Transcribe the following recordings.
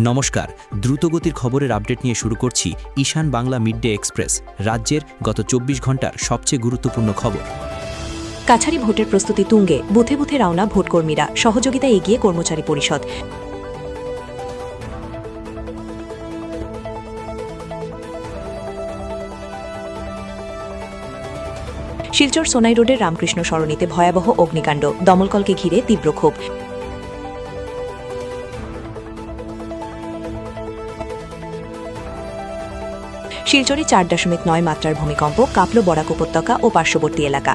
নমস্কার, দ্রুতগতির খবরের আপডেট নিয়ে শুরু করছি ঈশান বাংলা মিডডে এক্সপ্রেস, রাজ্যের গত ২৪ ঘন্টার সবচেয়ে গুরুত্বপূর্ণ খবর। কাছারি ভোটের প্রস্তুতি তুঙ্গে, বুথে বুথে রওনা ভোটকর্মীরা, সহযোগিতা এগিয়ে কর্মচারী পরিষদ। শিলচর সোনাই রোডের রামকৃষ্ণ সরণিতে ভয়াবহ অগ্নিকাণ্ড, দমলকলকে ঘিরে তীব্র ক্ষোভ। শিলচরে ৪.৯ মাত্রার ভূমিকম্প, কাঁপল বরাক উপত্যকা ও পার্শ্ববর্তী এলাকা।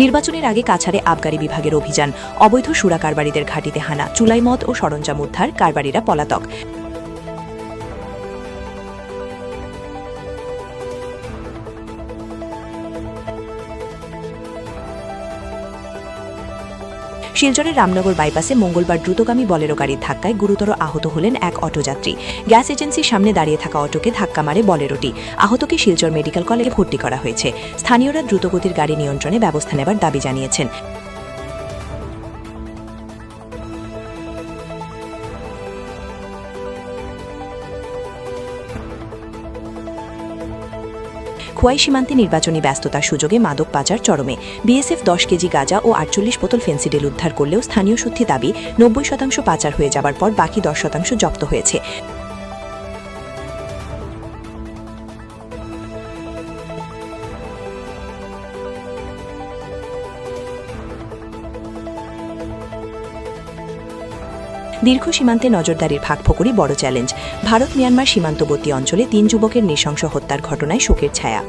নির্বাচনের আগে কাছাড়ে আবগারি বিভাগের অভিযান, অবৈধ সুরা কারবারিদের ঘাঁটিতে হানা, চুলাই মদ ও সরঞ্জাম উদ্ধার, কারবারিরা পলাতক। শিলচরের রামনগর বাইপাসে মঙ্গলবার দ্রুতগামী বলেরো গাড়ির ধাক্কায় গুরুতর আহত হলেন এক অটোযাত্রী। গ্যাস এজেন্সির সামনে দাঁড়িয়ে থাকা অটোকে ধাক্কা মারে বলেরোটি। আহতকে শিলচর মেডিকেল কলেজে ভর্তি করা হয়েছে। স্থানীয়রা দ্রুতগতির গাড়ি নিয়ন্ত্রণে ব্যবস্থা নেবার দাবি জানিয়েছেন। খোয়াই সীমান্তে নির্বাচনী ব্যস্ততার সুযোগে মাদক পাচার চরমে। বিএসএফ ১০ কেজি গাঁজা ও ৪৮ বোতল ফেন্সিডিল উদ্ধার করলেও স্থানীয় সূত্রে দাবি ৯০% পাচার হয়ে যাবার পর বাকি ১০% জব্দ হয়েছে। দীর্ঘ সীমান্তে নজরদারির ফাঁকফোকরই বড় চ্যালেঞ্জ। ভারত মিয়ানমার সীমান্তবর্তী অঞ্চলে ৩ যুবকের নৃশংস হত্যার ঘটনায় শোকের ছায়া।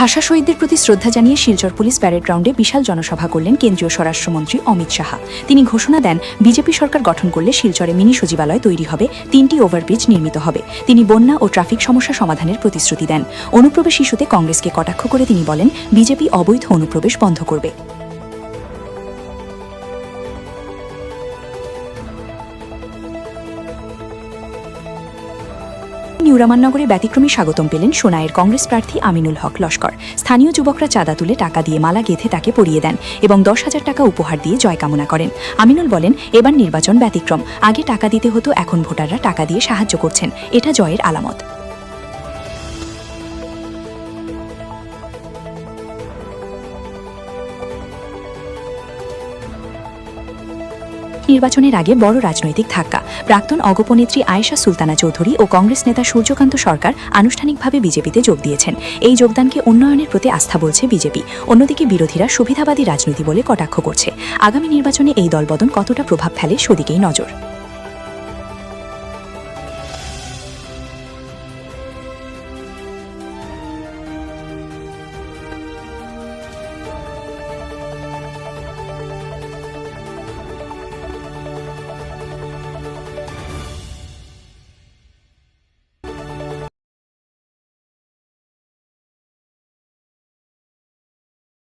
ভাষা শহীদদের প্রতি শ্রদ্ধা জানিয়ে শিলচর পুলিশ প্যারেড গ্রাউন্ডে বিশাল জনসভা করলেন কেন্দ্রীয় স্বরাষ্ট্রমন্ত্রী অমিত শাহ। তিনি ঘোষণা দেন, বিজেপি সরকার গঠন করলে শিলচরে মিনি সচিবালয় তৈরি হবে, ৩টি ওভারব্রিজ নির্মিত হবে। তিনি বন্যা ও ট্রাফিক সমস্যা সমাধানের প্রতিশ্রুতি দেন। অনুপ্রবেশ ইস্যুতে কংগ্রেসকে কটাক্ষ করে তিনি বলেন, বিজেপি অবৈধ অনুপ্রবেশ বন্ধ করবে। নিউরামাননগরে ব্যতিক্রমী স্বাগতম পেলেন সোনাইয়ের কংগ্রেস প্রার্থী আমিনুল হক লস্কর। স্থানীয় যুবকরা চাঁদা তুলে টাকা দিয়ে মালা গেঁথে তাকে পরিয়ে দেন এবং ১০,০০০ টাকা উপহার দিয়ে জয় কামনা করেন। আমিনুল বলেন, এবার নির্বাচন ব্যতিক্রম। আগে টাকা দিতে হতো, এখন ভোটাররা টাকা দিয়ে সাহায্য করছেন। এটা জয়ের আলামত। নির্বাচনের আগে বড় রাজনৈতিক ধাক্কা। প্রাক্তন অগপনেত্রী আয়েশা সুলতানা চৌধুরী ও কংগ্রেস নেতা সূর্যকান্ত সরকার আনুষ্ঠানিকভাবে বিজেপিতে যোগ দিয়েছেন। এই যোগদানকে উন্নয়নের প্রতি আস্থা বলছে বিজেপি। অন্যদিকে বিরোধীরা সুবিধাবাদী রাজনীতি বলে কটাক্ষ করছে। আগামী নির্বাচনে এই দলবদল কতটা প্রভাব ফেলে সেদিকেই নজর।